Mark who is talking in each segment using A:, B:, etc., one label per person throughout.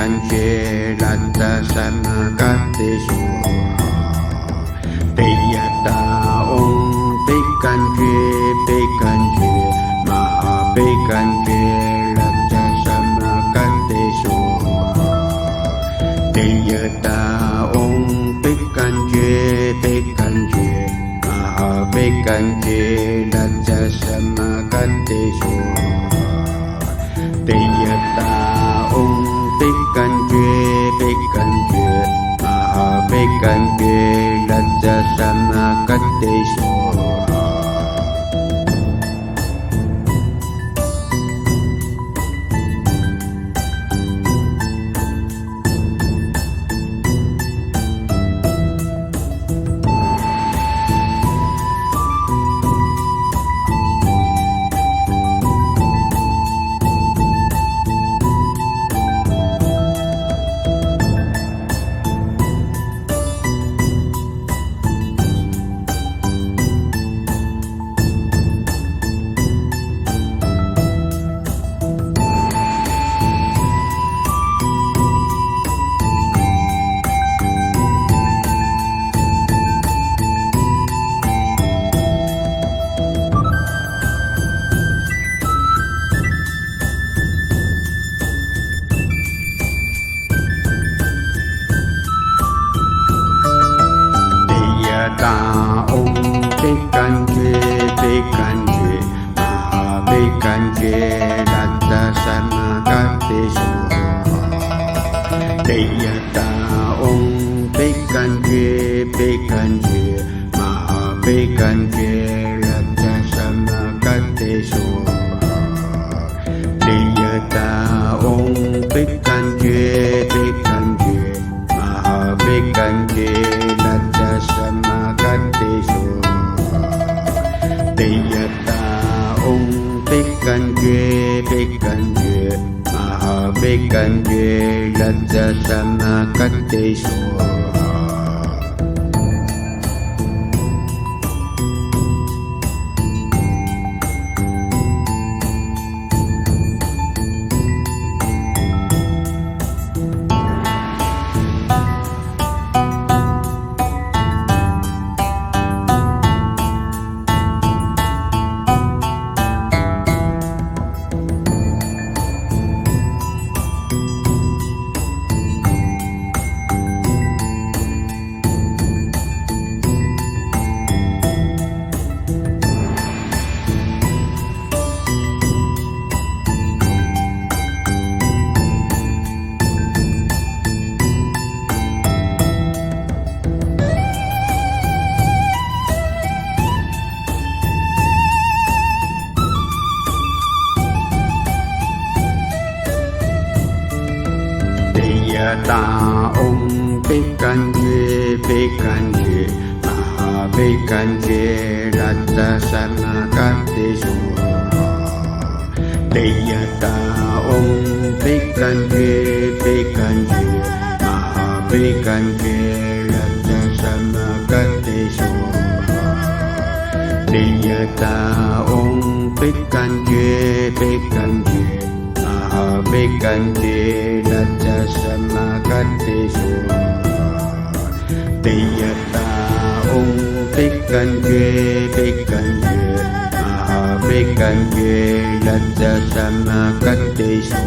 A: kanche latta samakattesu Teyata om pekanche maha pekanche latta samakattesu Teyata om pekanche maha pekanche latta samakattesu Teyata om pekanche maha pekanche latta samakattesu Ta om pekanche maha pekanche latta samakattesu Teyata om pekanche maha pekanche latta samakattesu Teyata om pekanche maha pekanche latta samakattesu Teyata om pekanche maha pekanche latta samakattesu Teyata om pekanche maha pekanche latta samakattesu Teyata om pekanche maha pekanche latta samakattesu Teyata om pekanche maha pekanche latta samakattesu Teyata om pekanche maha pekanche latta samakattesu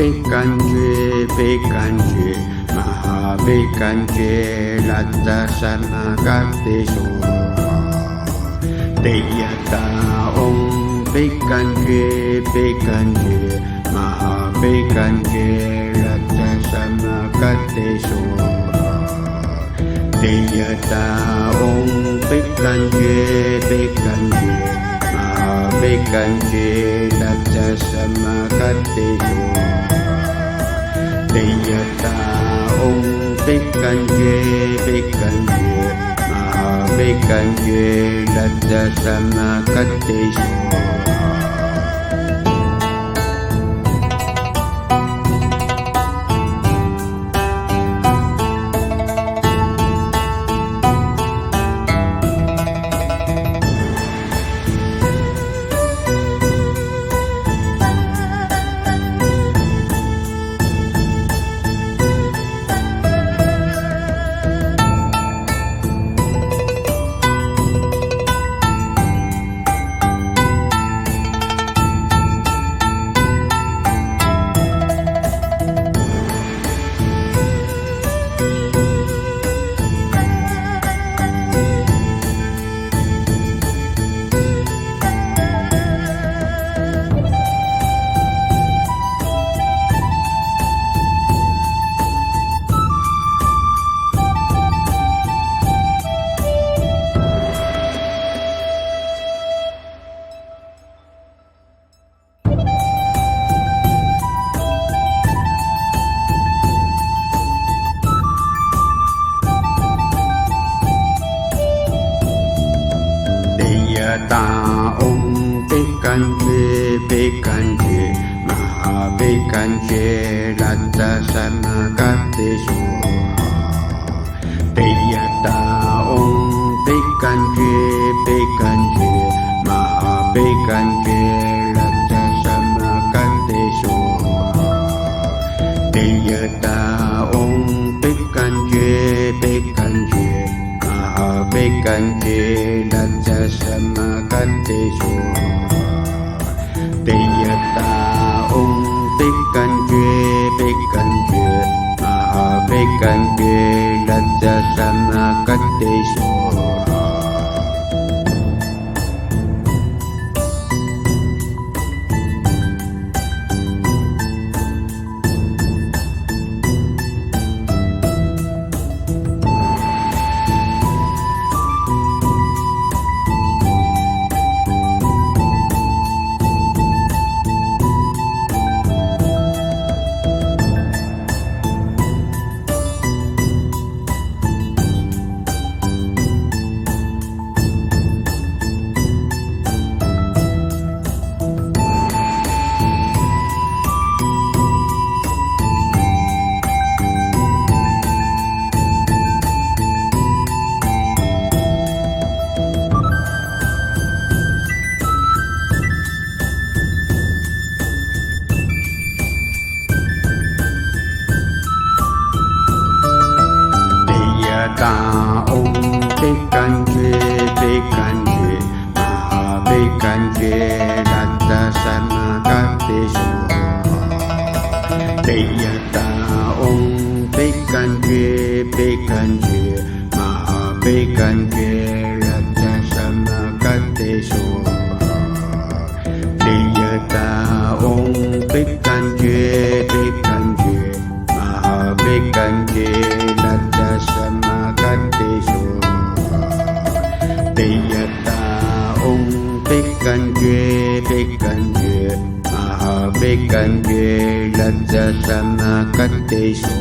A: Bhikkanje Bhikkanje Maha Bhikkanje Latta Samakattesu Tiyata Om Bhikkanje Bhikkanje Maha Bhikkanje Latta Samakattesu Tiyata Om Bhikkanje Bhikkanje Maha Bhikkanje Latta Samakattesu Tiyata Om Bhikkanje Bhikkanje Maha Bhikkanje Latta Samakattesu Tiyata Om Bhikkanje Bhikkanje Maha Bhikkanje Latta Samakattesu Tiyata Om Bhikkanje Bhikkanje Maha Bhikkanje Latta Samakattesu Tiyata Om Bhikkanje Bhikkanje Maha Bhikkanje Latta Samakattesu Tiyata Om Bhikkanje Bhikkanje Maha Bhikkanje Latta Samakattesu Tiyata Om Bhikkanje Bhikkanje Maha Bhikkanje Latta Samakattesu Tiyata Om Bhikkanje Bhikkanje Maha Bhikkanje Latta Samakattesu Tiyata Om Bhikkanje Bhikkanje Maha Bhikkanje Latta Samakattesu Tiyata Om Bhikkanje Bhikkanje Maha Bhikkanje Latta Samakattesu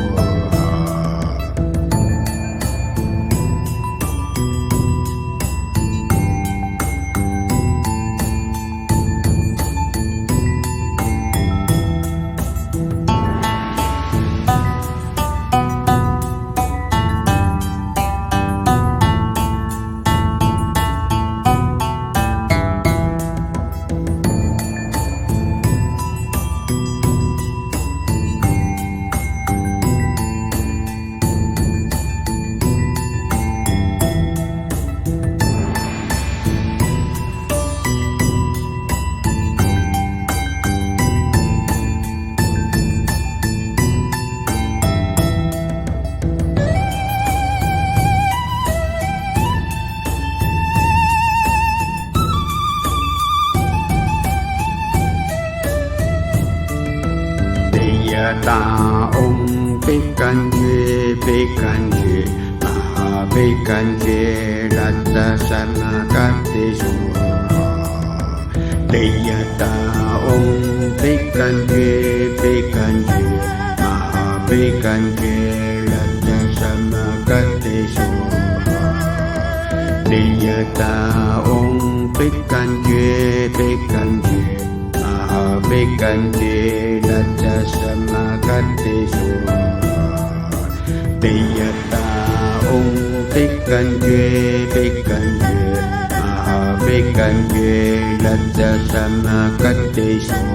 A: Om Pikanje Pikanje Maha Pikanje Raja Samakati Sura Deyata Om Pikanje Pikanje Maha Pikanje Raja Samakati Sura Deyata Om Pikanje Pikanje Maha Pikanje Raja Samakati Sura Deyata Om Pikanje Pikanje Maha Pikanje Raja Samakati Sura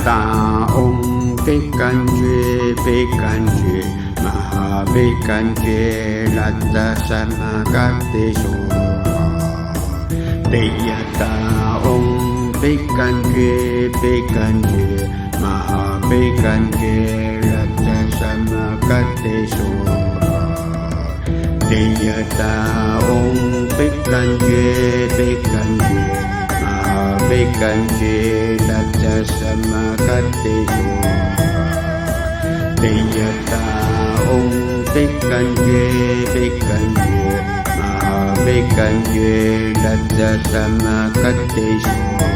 A: Ta Om Pikanje Pikanje Maha Pikanje Raja Samakati Sura Deyata Om Pikanje Pikanje Maha Pikanje Raja Samakati Sura Deyata Om Pikanje Pikanje Pikanje Raja Samakati Sura Deyata Om Pikanje Pikanje Maha Pikanje Raja Samakati Sura